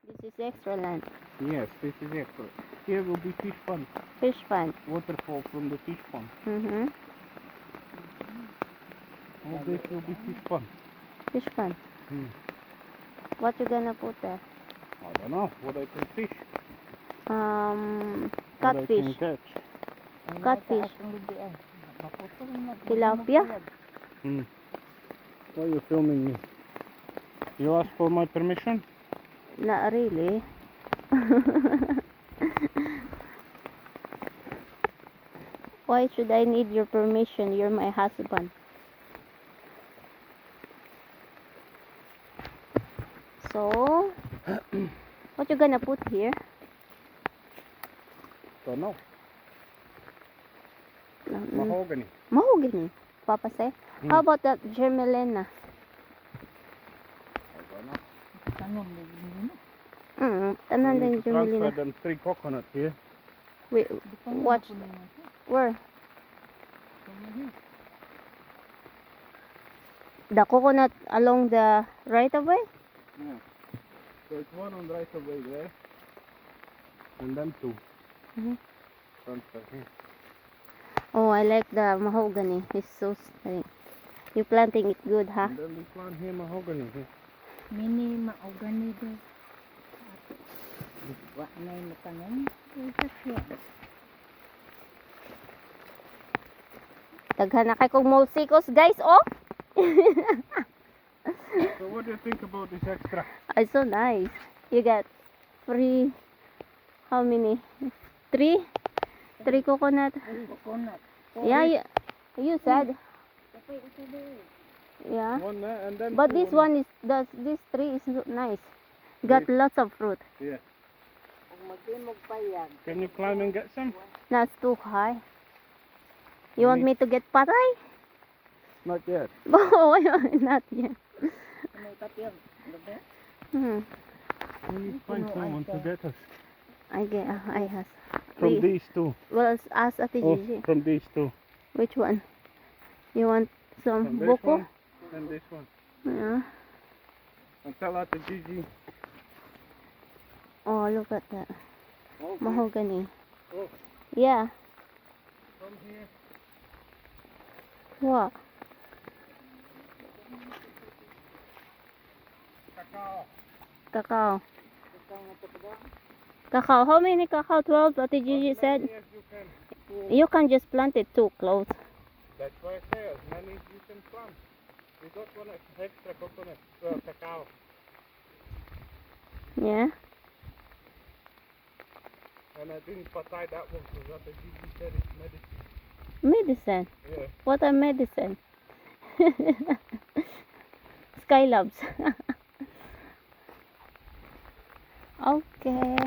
This is extra land. Yes, this is it. Here will be fish pond. Fish pond. Waterfall from the fish pond. Mm-hmm. All this will be fish pond. Fish pond. Hmm. What you gonna put there? I don't know what I can fish. What I Catfish. can catch. Catfish. Tilapia. Hmm. Why are you filming me? You asked for my permission? Not really. Why should I need your permission? You're my husband. So, what you gonna put here? Don't know. Mm, Mahogany. Mahogany. Papa say. Hmm. How about that Germelena? I don't know. Tanan We din need to transfer Germelena. them 3 coconut here. Wait, watch. Where? The coconut along the right of way? Yeah. So it's one on the right of way there. And then 2. Mhm. Transfer here. Oh, I like the mahogany. It's so stunning. You planting it good, huh? And then we plant here mahogany here. Mini mahogany din. Wa na yung matanan. Daghan na kay kong mulsicos, guys, oh! So what do you think about this extra? It's so nice. You got free, how many? 3? 3 coconut. Coconut. Yeah, you said. Yeah. One there and then But 2 this one is, this tree is nice. Got lots of fruit. Yeah. Kung magimog pa yan. Can you climb and get some? That's too high. You want me to get patay? Not yet. Oh, not yet. May patiyong. Gabi? Hmm. We need to find someone to get us. I has. From these 2. Well, ask Ate Oh, Gigi. from these 2. Which one? You want some From this buko? one and this one. Yeah. And tell her to Gigi. Oh, look at that. Oh, Mahogany. Oh, Yeah. from here. What? Cacao. Cacao. Cacao. How many cacao? 12? Ate Gigi said. Yes, you can. You can just plant it too close. That's why I say as many as you can plant. We got one extra coconut, cacao. Yeah. And I didn't patay that one because what the Gigi said it's medicine. Medicine. Yeah. What a medicine. Skylabs. Okay.